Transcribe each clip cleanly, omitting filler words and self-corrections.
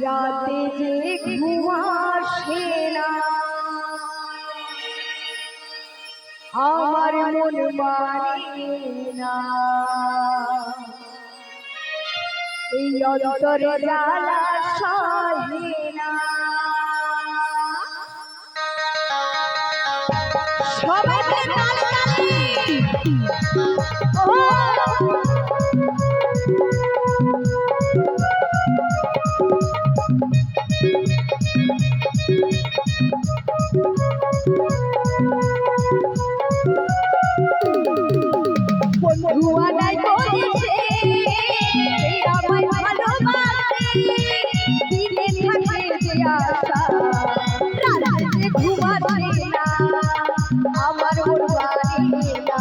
রাতে যে ঘুম আসে না আমার মন মানে না এই অন্তরে জ্বালা সহে না সবাই বন্ধুয়া নাই বলেছে আমায় ভালোবাসে দিনে থাকে যে আশা রাতে ঘুমাচ্ছে না আমার মন মানে না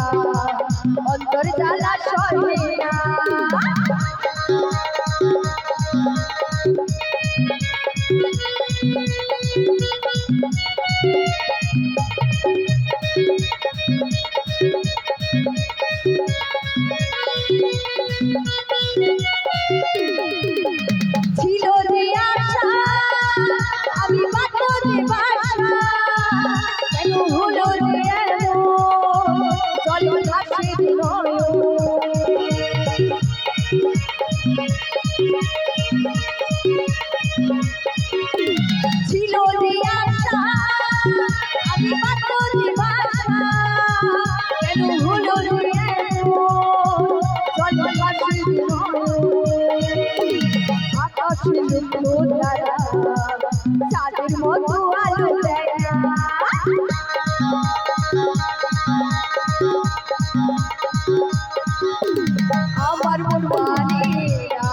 অন্তর জ্বালা সহে না ছিল যে আশা আমি বাঁধবো যে বাসা কেন হলো যে চলো ভাসে ছিল যে আশা আমি বাঁধবো যে বাসা কেন হলো যে চলো ভাসে চাঁদের মতো আলো দেয় না আমার মন মানে না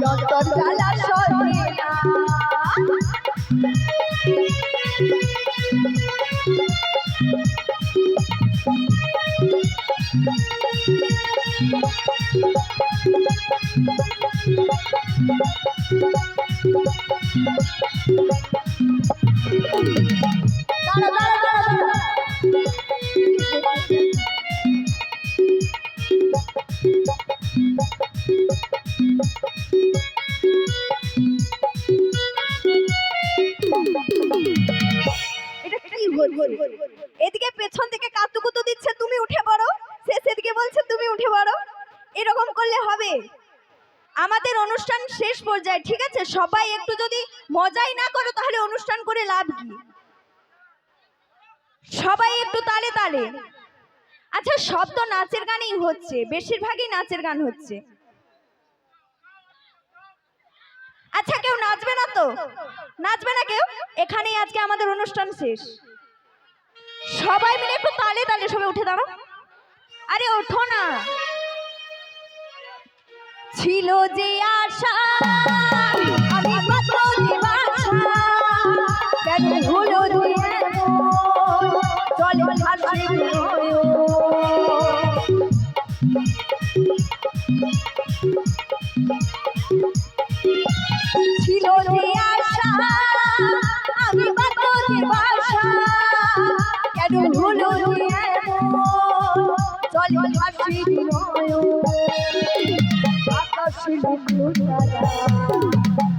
অন্তর জ্বালা সহে না এদিকে পেছন থেকে কাতুকুতু দিচ্ছে তুমি উঠে পড়ো সেদিকে বলছে তুমি উঠে পড়ো এরকম করলে হবে আমাদের অনুষ্ঠান শেষ পর্যায়ে ঠিক আছে সবাই একটু যদি মজাই না করো তাহলে অনুষ্ঠান করে লাভ কি সবাই একটু তালে তালে আচ্ছা সব তো নাচের গানই হচ্ছে বেশিরভাগই নাচের গান হচ্ছে আচ্ছা কেউ নাচবে না তো নাচবে না কেউ এখানেই আজকে আমাদের অনুষ্ঠান শেষ সবাই মিলে একটু তালে তালে সবাই উঠে দাঁড়াও আরে ওঠো না ছিল যে আশা আমি বাঁধবো যে বাসা কেন হলো যে চলে ভাসে ছিল যে আশা আমি বাঁধবো যে বাসা কেন হলো যে চলে ভাসে আকাশে লুকলো তারা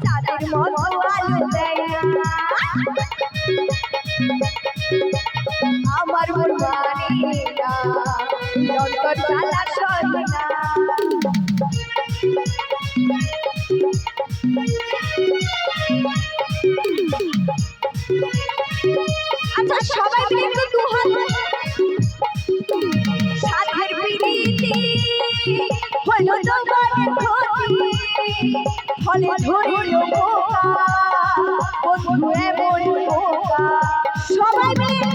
চাঁদের মতো আলো দেয় না আমার মন মানে না অন্তর জ্বালা সহে না আচ্ছা সবাই মিলে একটু দুহাত সাথের পিড়িতে হলো জবানের ক্ষতি ফলে ধরিল বোকা বন্ধু এমন বোকা সবাই মিলে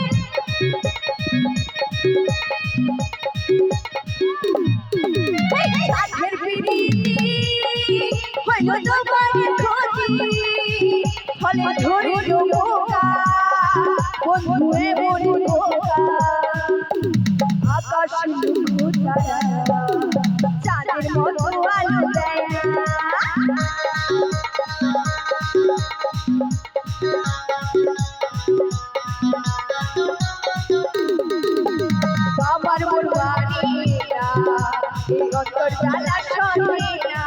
সাথের পিড়িতে হলো জবানের ক্ষতি ফলে ধরিল বোকা বন্ধু এমন বোকা আকাশ লুকলো তারা চাঁদের মতো আলো দেয় না আমার মন মানে না এই অন্তর জ্বালা সহে না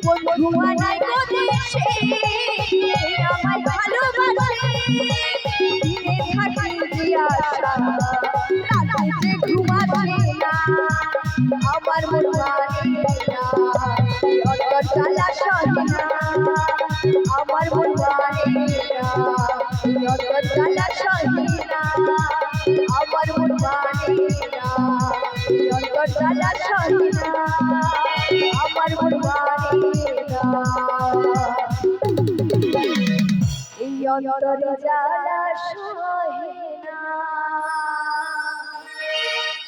বন্ধু আনাই দেশে আমায় ভালোবাসে দিনে থাকি জিয়াশা রাতে যে ঘুমাচ্ছে না আমার মন মানে না এই অন্তর জ্বালা সহে না আমার মন মানে না এই অন্তর জ্বালা সহে না আমার মন মানে না এই অন্তর জ্বালা সহে না আমার মন মানে না এই অন্তরে যা